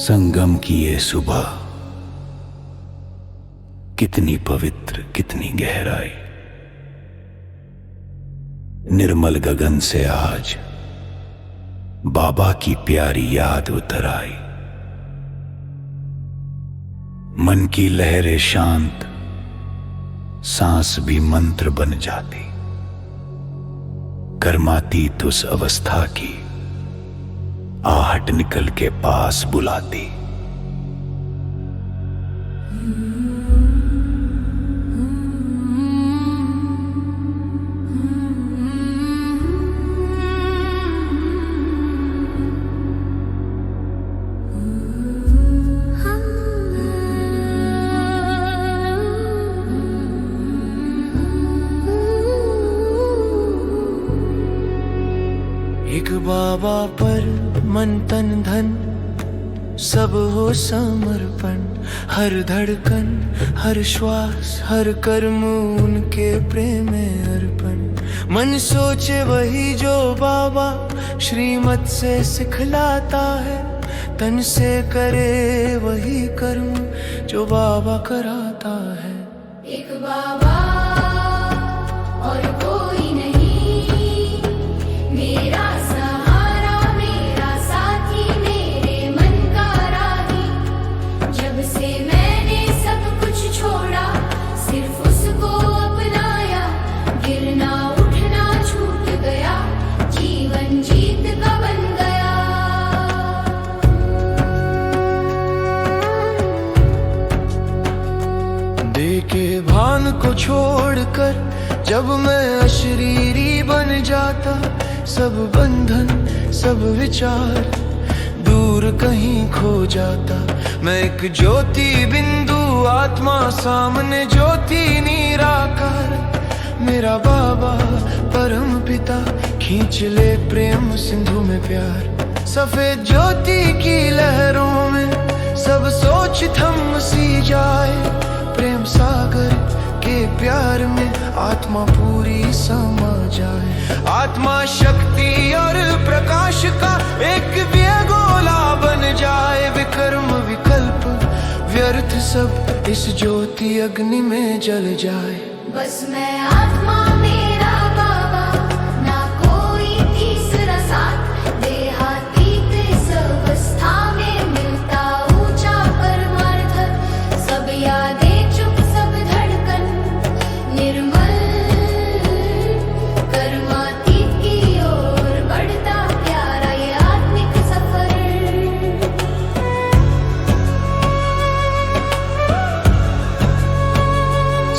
संगम की ये सुबह कितनी पवित्र, कितनी गहराई। निर्मल गगन से आज बाबा की प्यारी याद उतर आई। मन की लहरें शांत, सांस भी मंत्र बन जाती। कर्मातीत उस अवस्था की आहट निकल के पास बुलाती। एक बाबा पर मन तन धन सब हो समर्पण। हर धड़कन, हर श्वास, हर कर्म उनके प्रेम में अर्पण। मन सोचे वही जो बाबा श्रीमत से सिखलाता है। तन से करे वही कर्म जो बाबा कराता है। एक बाबा और कोई नहीं, मेरा सहारा, मेरा साथी, मेरे मन का राही। जब से मैंने सब कुछ छोड़ा, सिर्फ उसको अपनाया। गिरना उठना छूट गया, जीवन जीत का बन गया। देखे भान को छोड़कर जब मैं अशरीरी बन जाता, सब बंधन, सब विचार दूर कहीं खो जाता। मैं एक ज्योति बिंदु आत्मा, सामने ज्योति निराकार। मेरा बाबा परम पिता खींच ले प्रेम सिंधु में प्यार। सफेद ज्योति की लहरों में सब सोच थम सी जाए। प्रेम सागर के प्यार में आत्मा पूरी समा जाए। आत्मा शक्ति और प्रकाश का एक गोला बन जाए। विकर्म विकल्प व्यर्थ सब इस ज्योति अग्नि में जल जाए। बस मैं आत्मा, मेरा बाबा, ना कोई तीसरा साथ। देहातीत इस अवस्था में मिलता ऊंचा परमार्थ। सब यादें चुप, सब धड़कन निर्मल, कर्मातीत की ओर बढ़ता प्यारा ये आत्मिक सफर।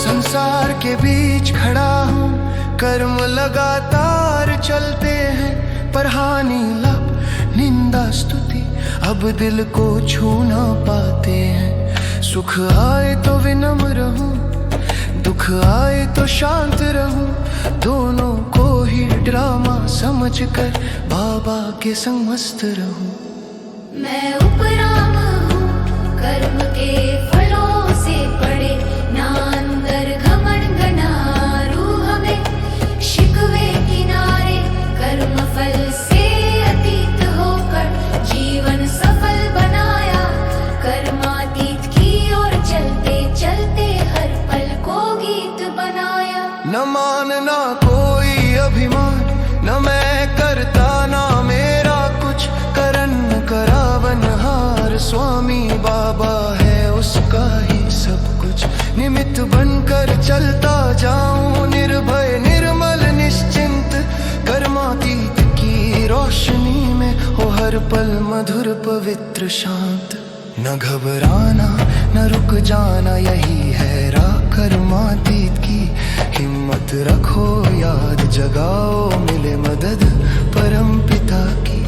संसार के बीच खड़ा हूँ, कर्म लगातार चलते हैं। पर हानि लाभ निंदा स्तुति अब दिल को छू ना पाते हैं। सुख आए तो विनम्र रहूं, दुख आए तो शांत रहूं। दोनों को ही ड्रामा समझकर बाबा के संग मस्त रहूं। मैं उपराम हूँ कर्म के फलों से पड़े, ना अंदर घमंड स्वामी बाबा है उसका ही सब कुछ, निमित्त बनकर चलता जाऊं निर्भय निर्मल निश्चिंत, कर्मातीत की रोशनी में हो हर पल मधुर पवित्र शांत। न घबराना न रुक जाना यही है राह कर्मातीत की, हिम्मत रखो याद जगाओ मिले मदद परम पिता की।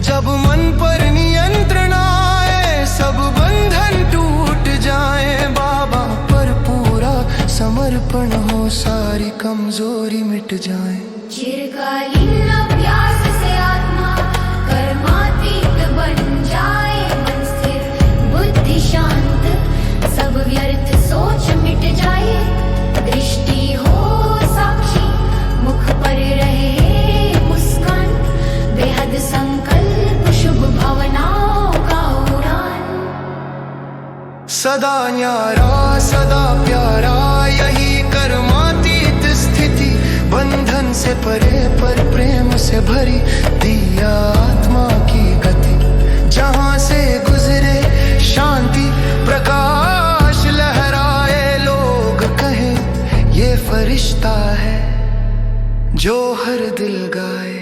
जब मन पर नियंत्रण आए सब बंधन टूट जाए, बाबा पर पूरा समर्पण हो सारी कमजोरी मिट जाए। चिरकालीन अभ्यास से आत्मा कर्मातीत बन जाए, मन स्थिर बुद्धि शांत, सब व्यर्थ सोच मिट जाए, दृष्टि हो साक्षी मुख पर रहे मुस्कान, बेहद संकल्प शुभ भावनाओं का उड़ान। सदा न्यारा सदा प्यारा यही कर्मातीत स्थिति, बंधन से परे पर प्रेम से भरी दिया आत्मा की गति, जहाँ से गुजरे शांति प्रकाश लहराए, लोग कहे ये फरिश्ता है जो हर दिल गाए।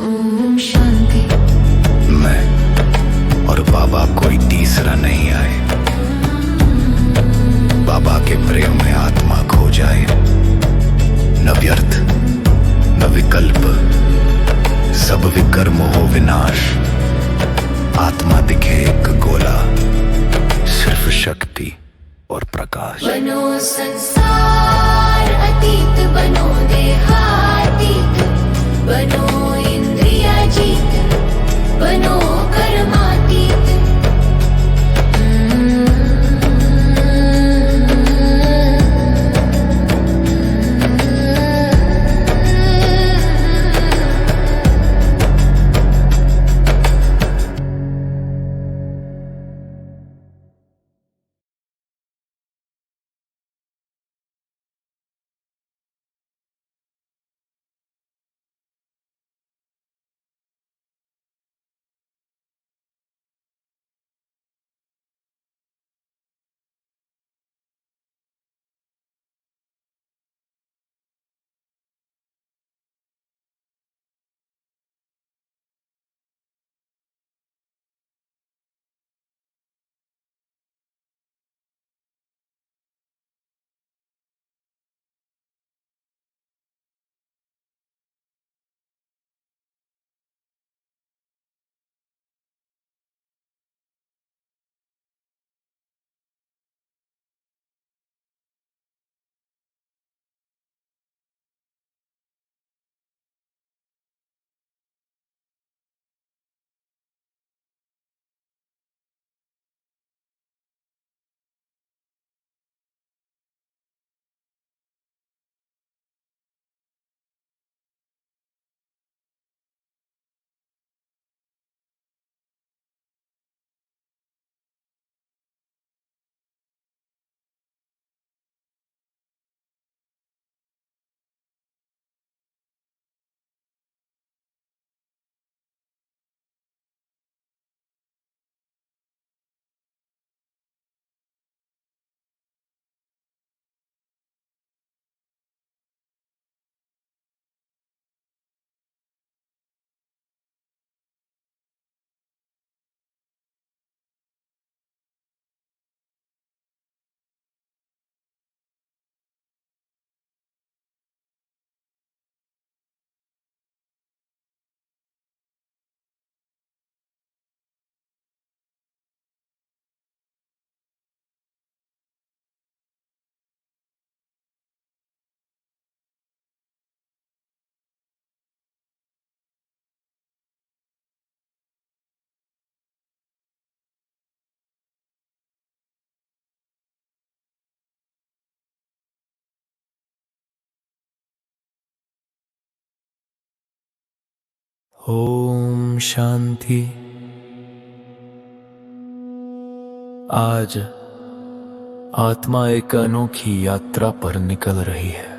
ओम शांति। मैं और बाबा कोई तीसरा नहीं आए, बाबा के प्रेम में आत्मा खो जाए, न व्यर्थ न विकल्प सब विकर्म हो विनाश, आत्मा दिखे एक गोला सिर्फ शक्ति और प्रकाश। बनो संसार अतीत, बनो देहातीत, बनो इंद्रियाजीत, बनो कर्मातीत। ओम शांति। आज आत्मा एक अनोखी यात्रा पर निकल रही है,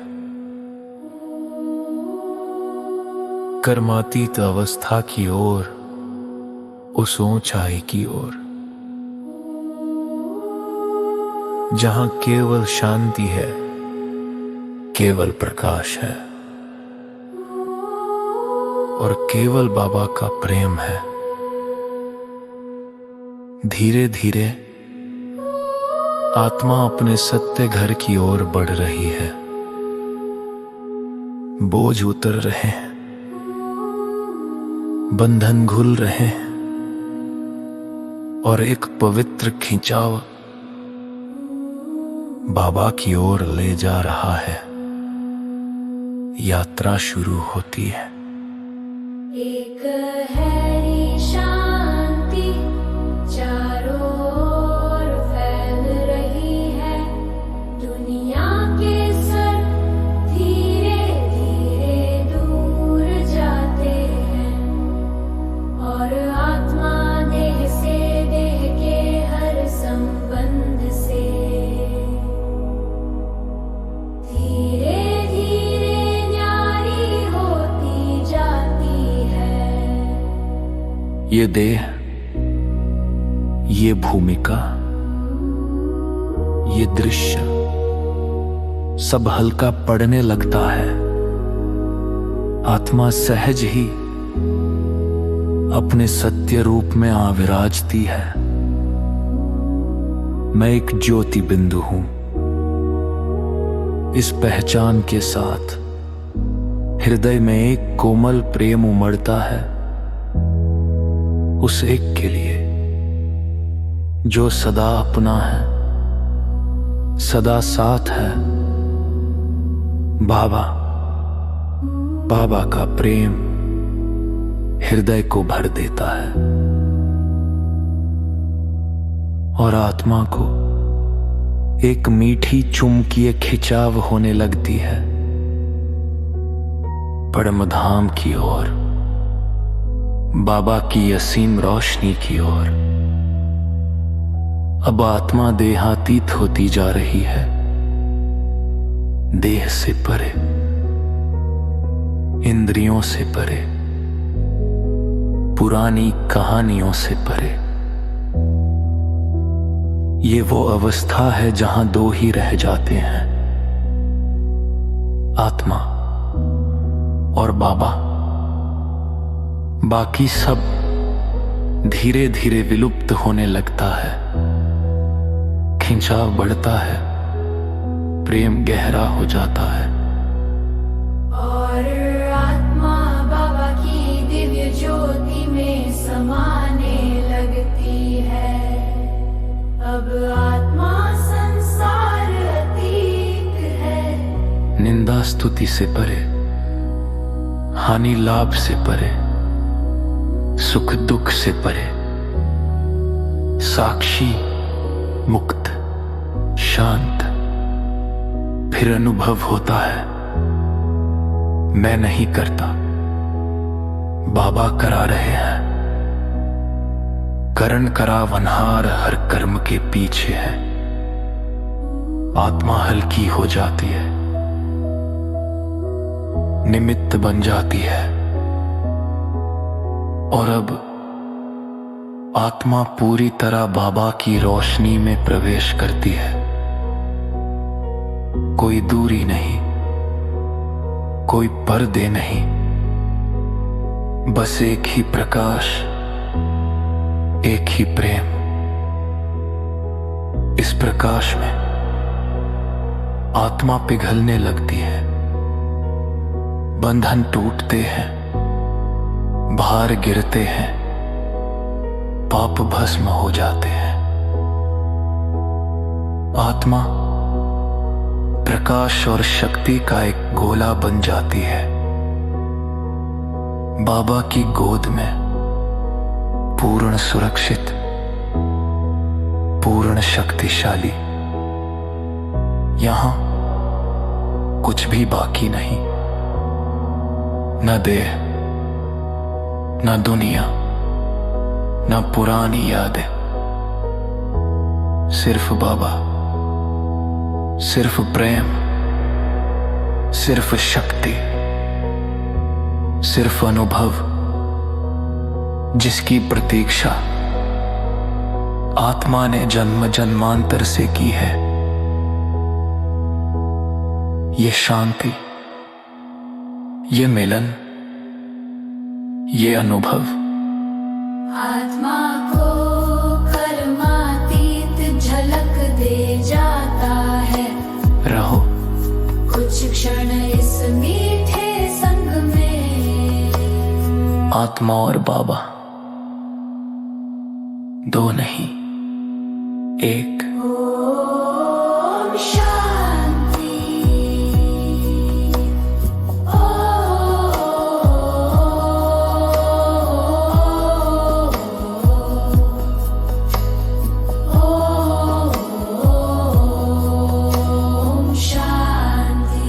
कर्मातीत अवस्था की ओर, उस ऊंचाई की ओर जहां केवल शांति है, केवल प्रकाश है और केवल बाबा का प्रेम है। धीरे धीरे आत्मा अपने सत्य घर की ओर बढ़ रही है। बोझ उतर रहे हैं, बंधन घुल रहे हैं और एक पवित्र खिंचाव बाबा की ओर ले जा रहा है। यात्रा शुरू होती है। एक गहरी शांति चारों ओर फैल रही है। दुनिया के सर धीरे धीरे दूर जाते हैं और आत्मा देह से देह के हर संबंध से धीरे धीरे न्यारी होती जाती है। ये देह, ये भूमिका, ये दृश्य सब हल्का पड़ने लगता है। आत्मा सहज ही अपने सत्य रूप में आ विराजती है। मैं एक ज्योति बिंदु हूं। इस पहचान के साथ हृदय में एक कोमल प्रेम उमड़ता है, उस एक के लिए जो सदा अपना है, सदा साथ है। बाबा, बाबा का प्रेम हृदय को भर देता है और आत्मा को एक मीठी चुंबकीय खिंचाव होने लगती है परमधाम की ओर, बाबा की असीम रोशनी की ओर। अब आत्मा देहातीत होती जा रही है, देह से परे, इंद्रियों से परे, पुरानी कहानियों से परे। ये वो अवस्था है जहां दो ही रह जाते हैं, आत्मा और बाबा। बाकी सब धीरे धीरे विलुप्त होने लगता है। खिंचाव बढ़ता है, प्रेम गहरा हो जाता है और आत्मा बाबा की दिव्य ज्योति में समाने लगती है। अब आत्मा संसार अतीत है। निंदा स्तुति से परे, हानि लाभ से परे, सुख दुख से परे, साक्षी, मुक्त, शांत। फिर अनुभव होता है, मैं नहीं करता, बाबा करा रहे हैं। करण करावनहार हर कर्म के पीछे है। आत्मा हल्की हो जाती है, निमित्त बन जाती है और अब आत्मा पूरी तरह बाबा की रोशनी में प्रवेश करती है। कोई दूरी नहीं, कोई पर्दे नहीं, बस एक ही प्रकाश, एक ही प्रेम। इस प्रकाश में आत्मा पिघलने लगती है, बंधन टूटते हैं, भार गिरते हैं, पाप भस्म हो जाते हैं। आत्मा प्रकाश और शक्ति का एक गोला बन जाती है। बाबा की गोद में पूर्ण सुरक्षित, पूर्ण शक्तिशाली। यहां कुछ भी बाकी नहीं, न देह, न दुनिया, न पुरानी यादें। सिर्फ बाबा, सिर्फ प्रेम, सिर्फ शक्ति, सिर्फ अनुभव, जिसकी प्रतीक्षा आत्मा ने जन्म जन्मांतर से की है। ये शांति, ये मिलन, ये अनुभव आत्मा को कर्मातीत झलक दे जाता है। रहो कुछ क्षण इस मीठे संग में। आत्मा और बाबा दो नहीं, एक। ओम शांति। ओम शांति।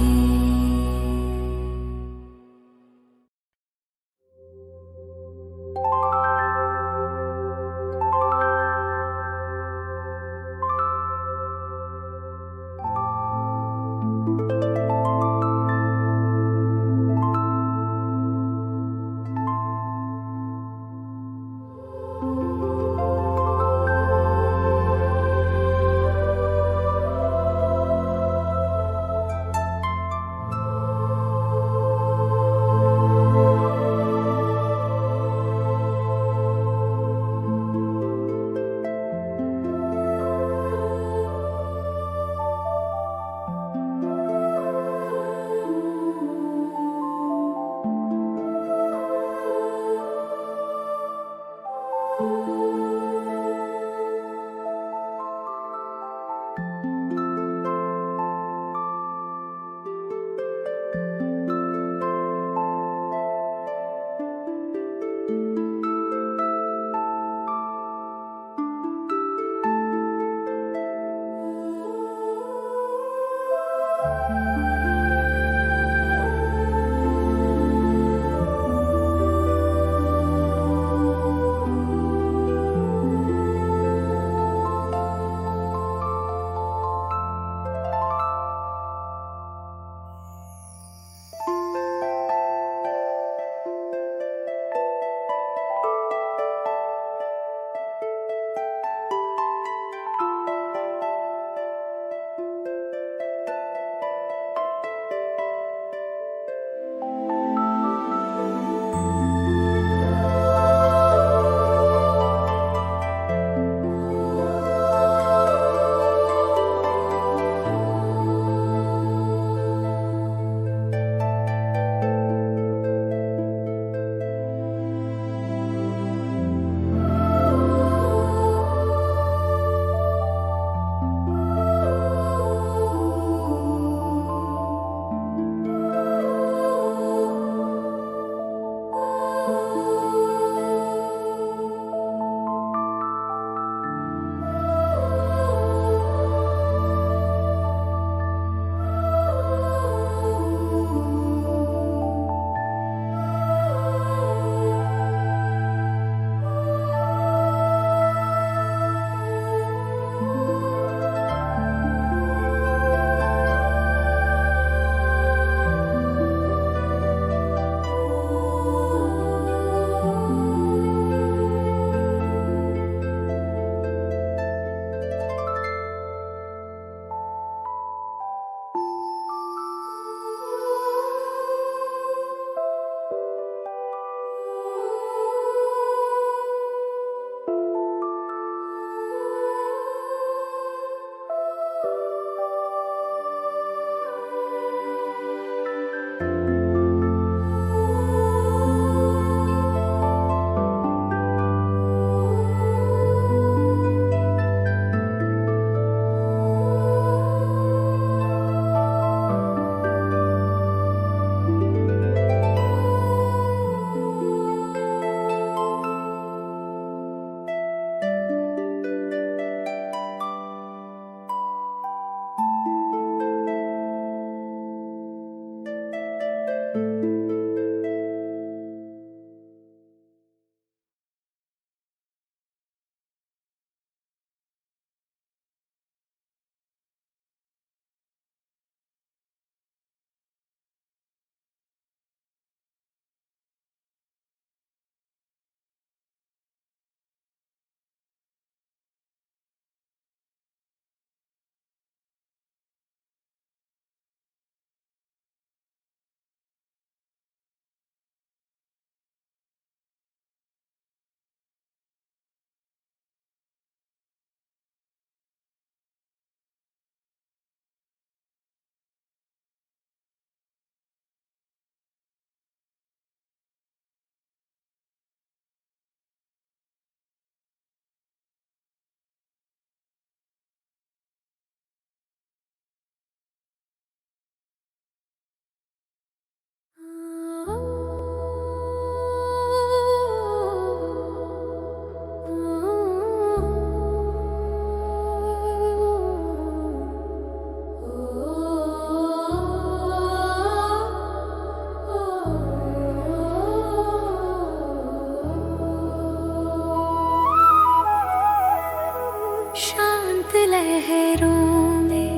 लहरों में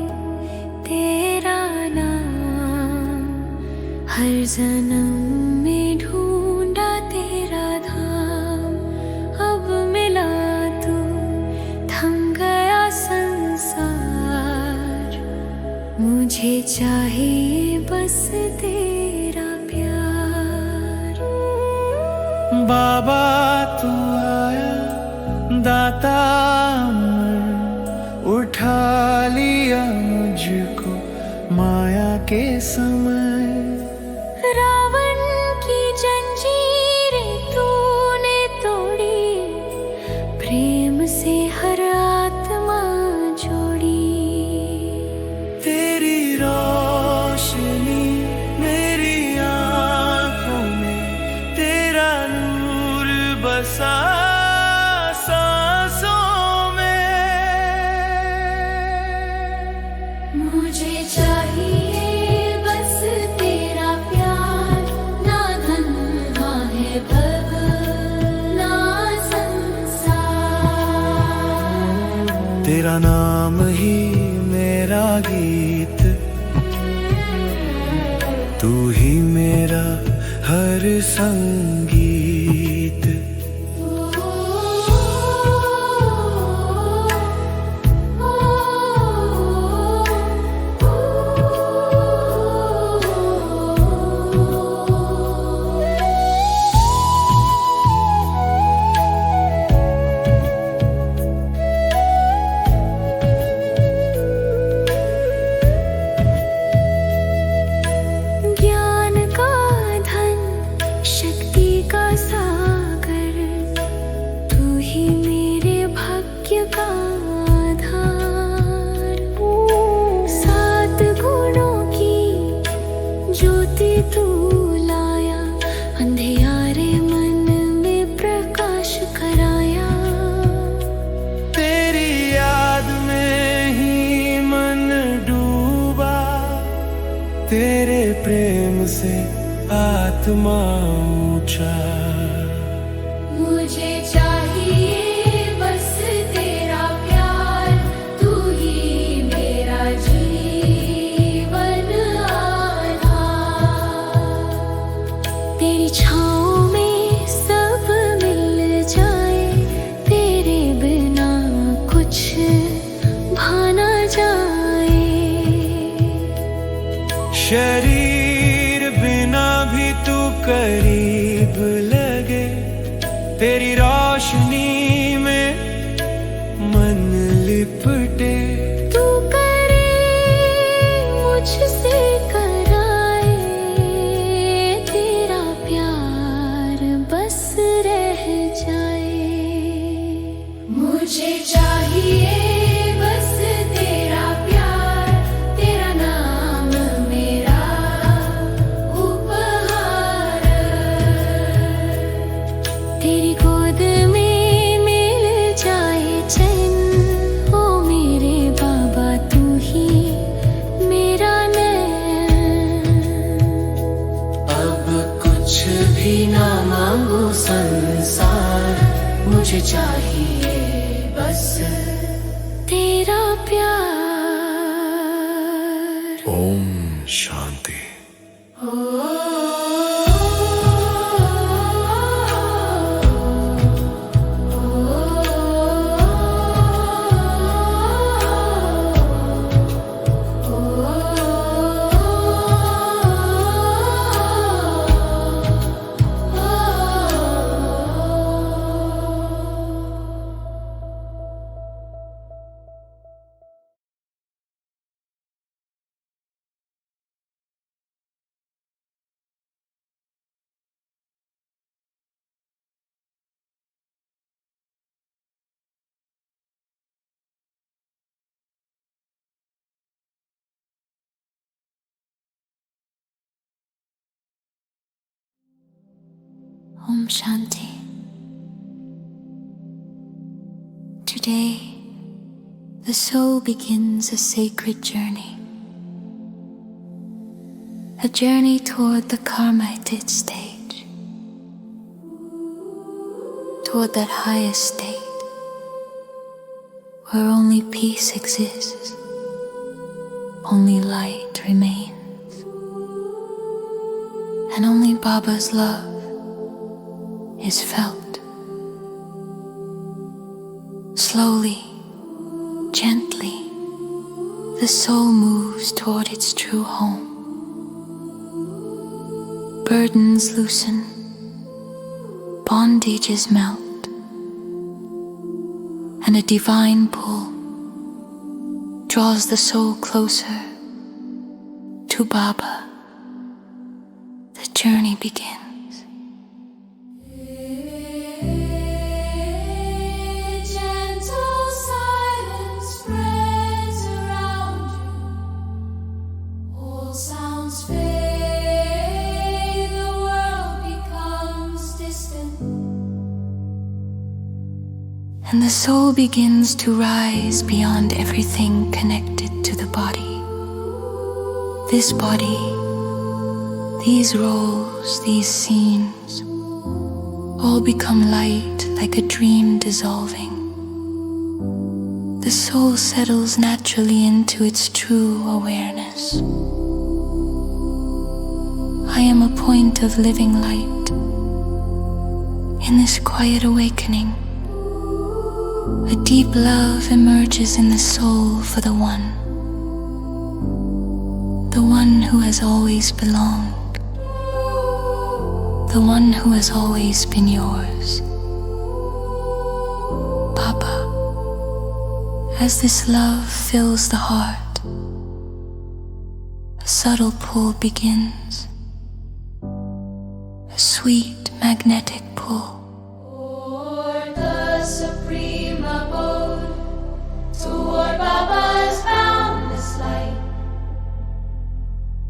तेरा नाम, हर जन्म में ढूंढा तेरा धाम। अब मिला तू, थम गया संसार, मुझे चाहिए बस तेरा प्यार। बाबा तू आया दाता अमर, उठा लिया मुझको माया के समय। रावण की जंजीरें तूने तोड़ी, प्रेम से हर आत्मा जोड़ी। तेरी रोशनी मेरी आंखों में, तेरा नूर बसा सांसों में। मुझे चाहिए बस तेरा प्यार, ना धन ना है भव ना संसार। तेरा नाम ही मेरा गीत, तू ही मेरा हर संगीत। ज्ञान का धन, शक्ति का सागर, तू ही मेरे भाग्य का आधार। सात गुणों की ज्योति तू लाया, अंधियारे मन में प्रकाश कराया। तेरी याद में ही मन डूबा, तेरे प्रेम से आत्मा ऊंचा। मुझे चाहिए बस तेरा प्यार, तू ही मेरा जीवन आधार। तेरी छाँव में सब मिल जाए, तेरे बिना कुछ भाना जाए। शरीर बिना भी तू करीब लगे, तेरी रोशनी में मन लिपटे। तू करे मुझसे कराए, तेरा प्यार बस रह जाए। मुझे चाहिए बस तेरा प्यार, तेरा नाम मेरा उपहार। तेरी गोद में मिल जाए चैन, ओ मेरे बाबा तू ही मेरा नैन। अब कुछ भी ना मांगू संसार, मुझे चाहिए बस तेरा प्यार। Om Shanti. Om Shanti. Today, the soul begins a sacred journey. A journey toward the karmited stage. Toward that highest state where only peace exists, only light remains, and only Baba's love is felt. Slowly, gently, the soul moves toward its true home. Burdens loosen, bondages melt, and a divine pull draws the soul closer to Baba. The journey begins. Gentle silence spreads around you. All sounds fade, the world becomes distant. And the soul begins to rise beyond everything connected to the body. This body, these roles, these scenes, all become light like a dream dissolving. The soul settles naturally into its true awareness. I am a point of living light. In this quiet awakening, a deep love emerges in the soul for the one who has always belonged, the one who has always been yours. Baba, as this love fills the heart, a subtle pull begins, a sweet magnetic pull. Toward the supreme abode, toward Baba's boundless light.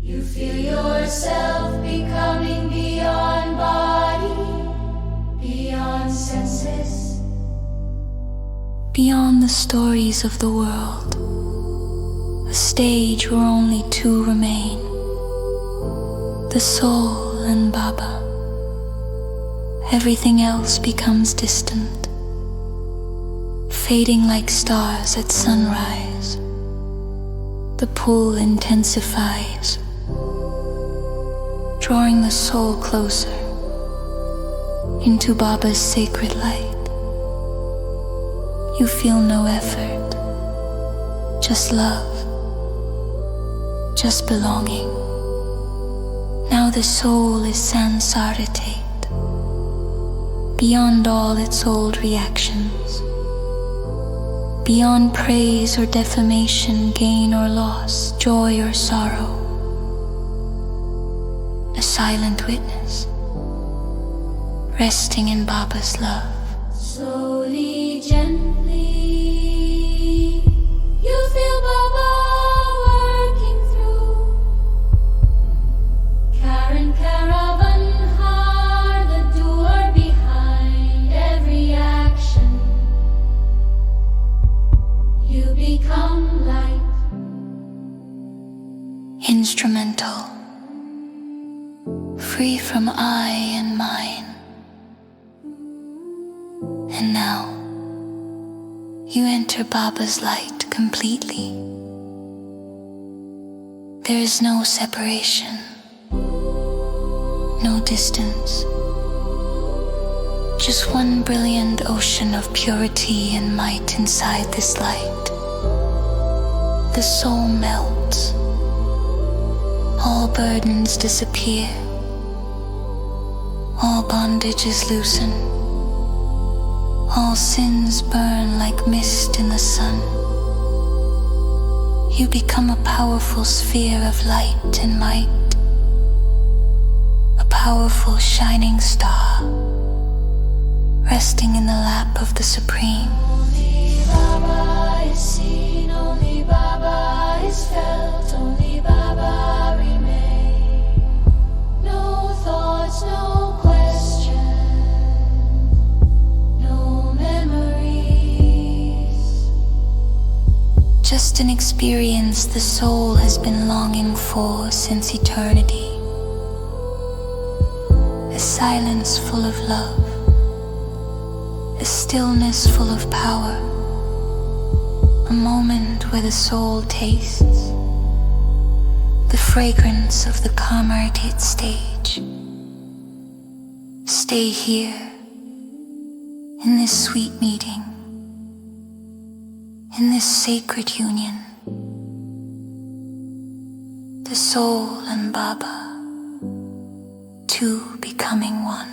You feel yourself becoming beyond body, beyond senses, Beyond the stories of the world, a stage where only two remain, the soul and Baba. Everything else becomes distant, fading like stars at sunrise. The pull intensifies, drawing the soul closer into Baba's sacred light. You feel no effort, just love, just belonging. Now the soul is sansaritate, beyond all its old reactions, beyond praise or defamation, gain or loss, joy or sorrow. A silent witness, resting in Baba's love. slowly, gently. You feel Baba working through Karen Caravan Har, the door behind every action. You become light. Instrumental, free from I and mine. And now, you enter Baba's light completely. There is no separation, no distance. Just one brilliant ocean of purity and might inside this light. The soul melts. All burdens disappear. All bondages loosen. All sins burn like mist in the sun. You become a powerful sphere of light and might, a powerful shining star, resting in the lap of the Supreme. Only Baba is seen, only Baba is felt, only Baba remains. No thoughts, no questions, no memories. Just an experience the soul has been longing for since eternity. A silence full of love, a stillness full of power, moment where the soul tastes the fragrance of the Karmartit stage. Stay here in this sweet meeting, in this sacred union, the soul and Baba, two becoming one.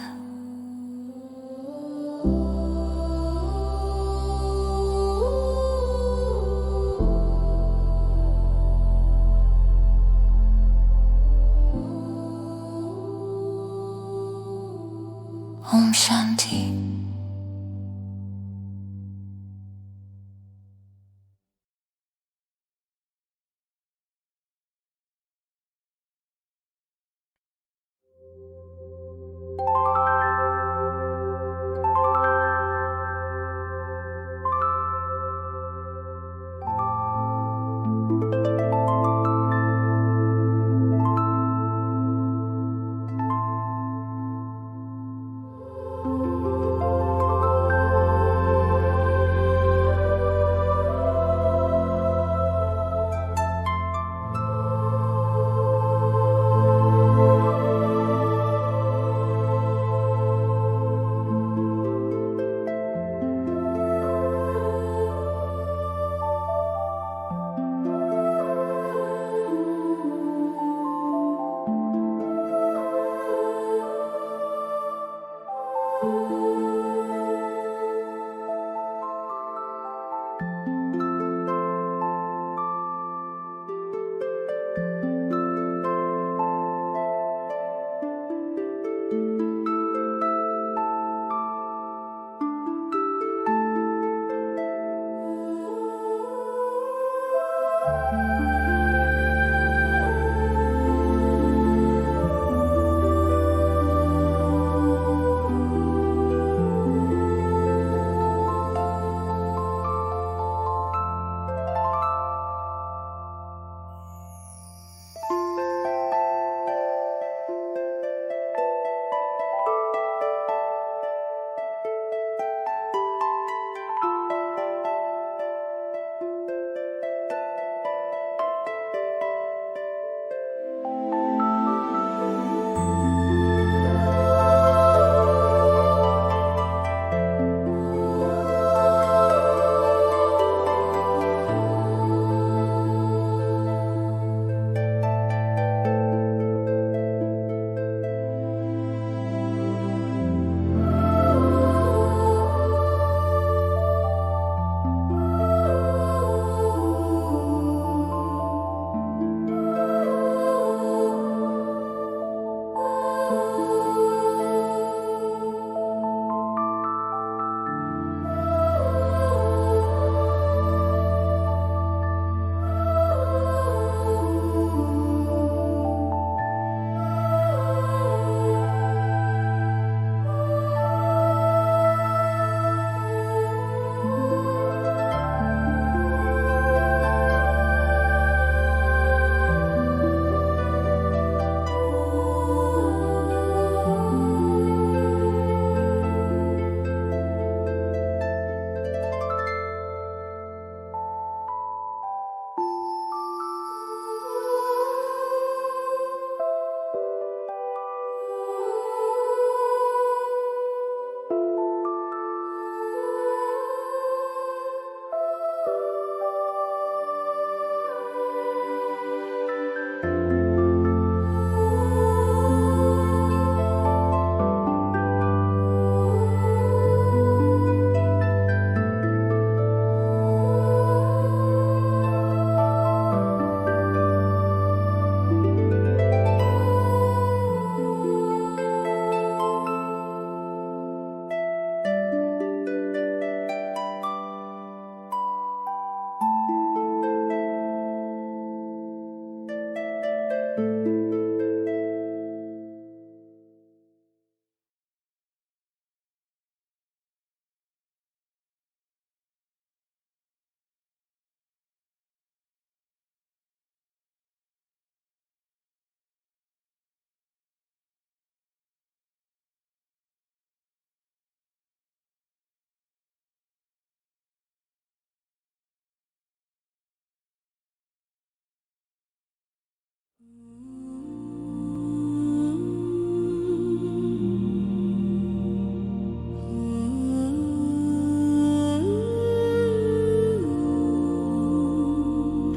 Om Shanti.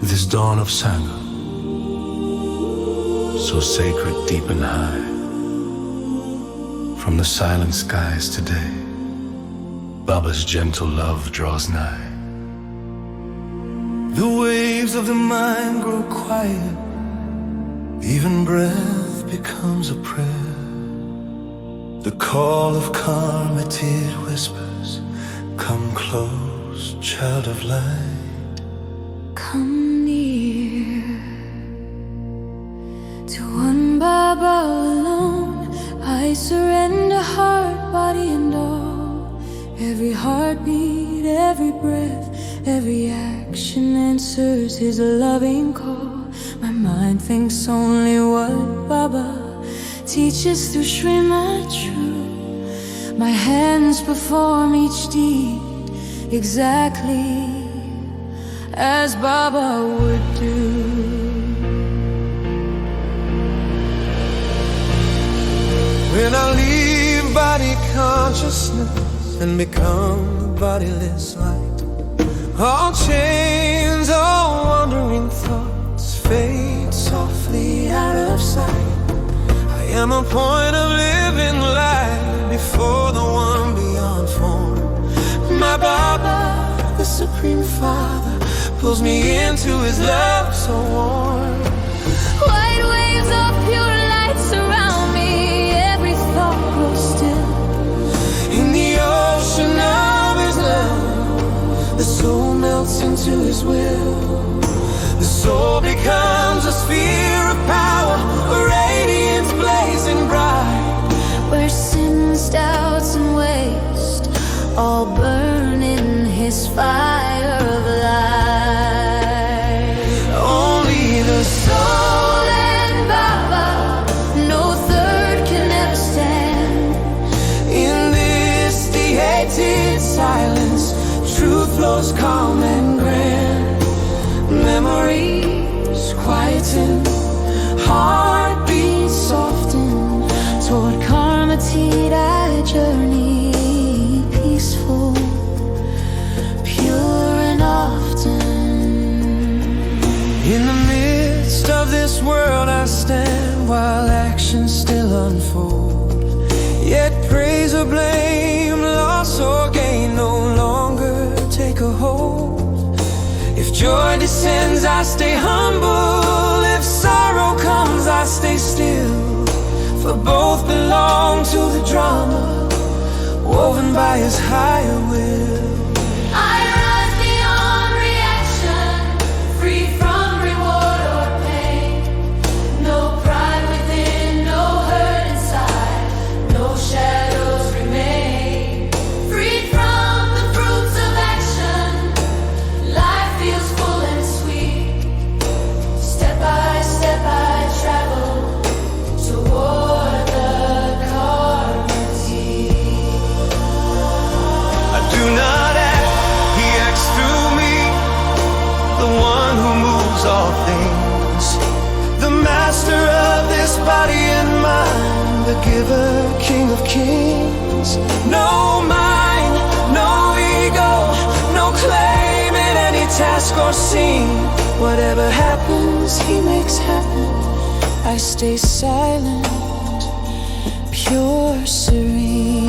This dawn of Sangha, so sacred, deep and high, from the silent skies today, Baba's gentle love draws nigh. The waves of the mind grow quiet, even breath becomes a prayer. The call of Karmatid whispers, come close, child of light. Come near to one Baba alone. I surrender heart, body and all. Every heartbeat, every breath, every action answers his loving call. My mind thinks only what Baba teaches through Srimad True. My hands perform each deed exactly as Baba would do. When I leave body consciousness and become bodiless light, all chains, all wandering thoughts fade softly out of sight. I am a point of living light before the one beyond form. My Baba, the Supreme Father, pulls me into his love so warm. White waves of pure light surround me. Every thought grows still. In the ocean of his love, the soul melts into his will. The soul becomes a sphere of power, a radiance blazing bright, Where sins, doubts and waste all burn in his fire of light. only the soul. Soul and Baba, no third can ever stand. In this the silence, truth flows calm and grand. Memories quieten, Heartbeats soften. Toward Karmatid I journey, peaceful, pure and often. in the midst of this world I stand, while actions still unfold. Yet praise or blame, loss or gain no longer take a hold. If joy descends, I stay humble. If sorrow comes, I stay still. For both belong to the drama, woven by his higher will. I rise beyond reaction, free from reward or pain. No pride within, no hurt inside, no shadows remain. Freed from the fruits of action, life feels full and sweet. Step by step I travel toward the Karmatid. I do not act, he acts through me, the one who moves all things, the master of this body and mind, the giver, king of kings. No mind, no ego, no claim in any task or scene. Whatever happens, he makes happen. I stay silent, pure, serene.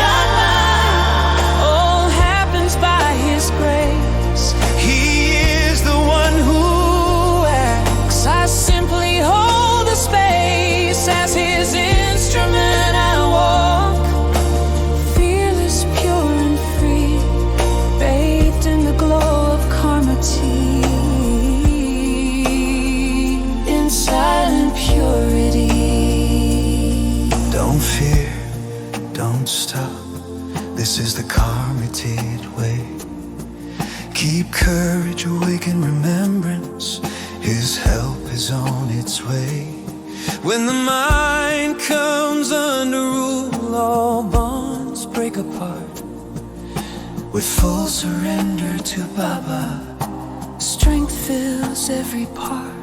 Not mine, all happens by his grace. He is the one who acts. I simply hold the space as his instrument. I walk fearless, pure and free, bathed in the glow of Karmatid, in silent purity. Don't fear, don't stop. This is the Karmatid way. Keep courage, awaken remembrance. His help is on its way. When the mind comes under rule, all bonds break apart. With full surrender to Baba, strength fills every part.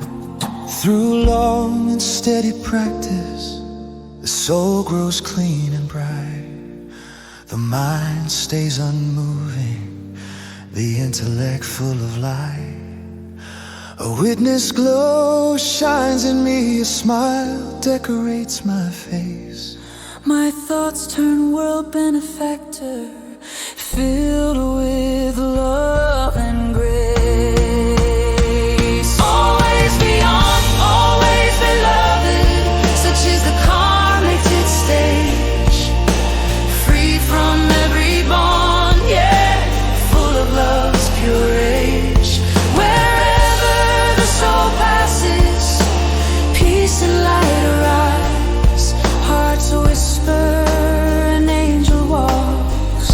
Through long and steady practice, the soul grows clean and bright. The mind stays unmoving, the intellect full of light. A witness glow shines in me, a smile decorates my face. My thoughts turn world benefactor, filled with love and grace. Always beyond, always beloved, such is the karmated stage. Free from every bond, yeah, full of love's pure age. Wherever the soul passes, peace and light arise. Hearts whisper, an angel walks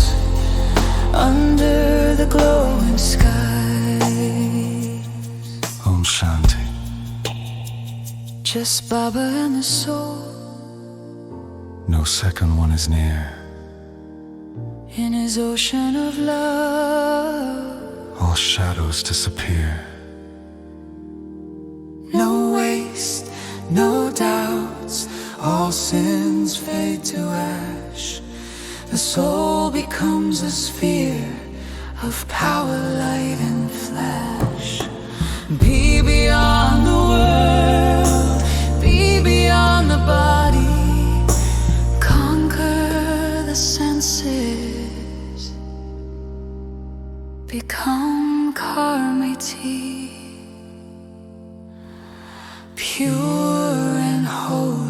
under the glowing sky. Om Shanti. Just Baba and the soul No second one is near. in his ocean of love. All shadows disappear. No waste, no doubts, all sins fade to ash. The soul becomes a sphere of power, light and flash. Be beyond the world, be beyond the body, conquer the senses, become Karmati, pure and holy.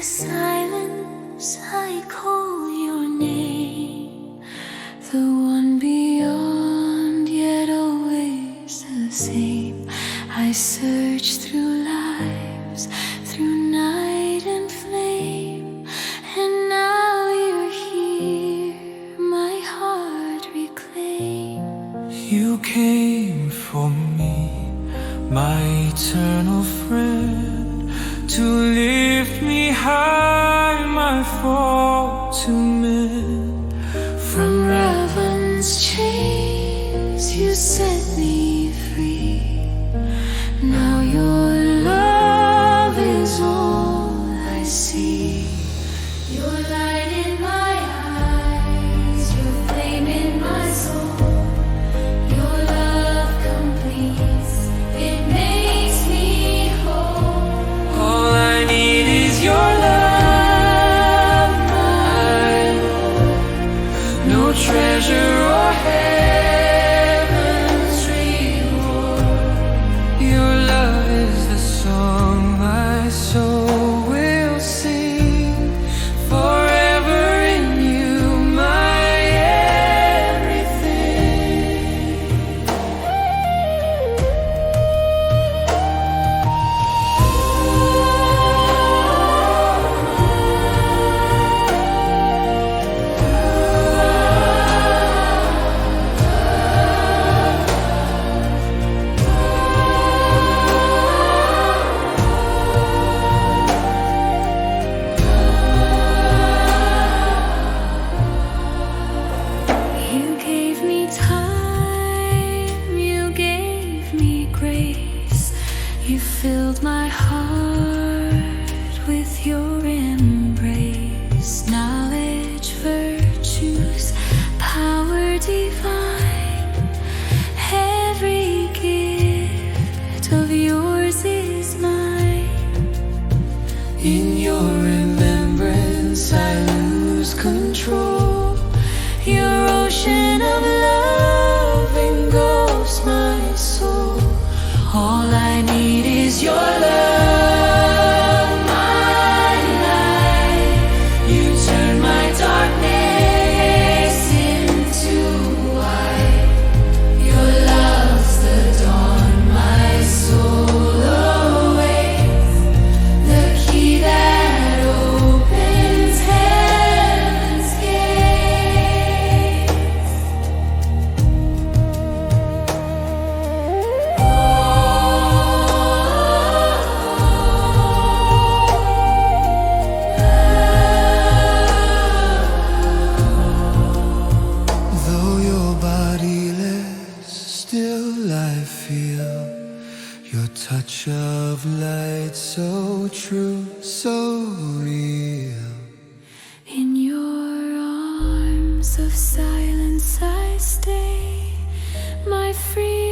the silence I call your name, the one beyond yet always the same. I search through lives, through night and flame, and now you're here, my heart reclaim. You came for me, my eternal friend, to lift me high, my fall to mend. From Raven's chains you set me free. Now your love is all I see. Your light in my eyes, your flame in my soul. Your love completes, it makes me whole. All I need is your love, my Lord. No treasure or heaven's reward. Your love is the song my soul will sing. Forever in you, my everything. You gave me time, you gave me grace. You filled my heart with your embrace. Knowledge, virtues, power divine. Every gift of yours is mine. In your remembrance I lose control. Your ocean of love engulfs my soul. All I need is your love, my light. You turn my darkness into light. Your love's the dawn my soul awaits. The key that opens heaven's gate. Though your body less, still I feel your touch of light, so true, so real. In your arms of silence I stay, my free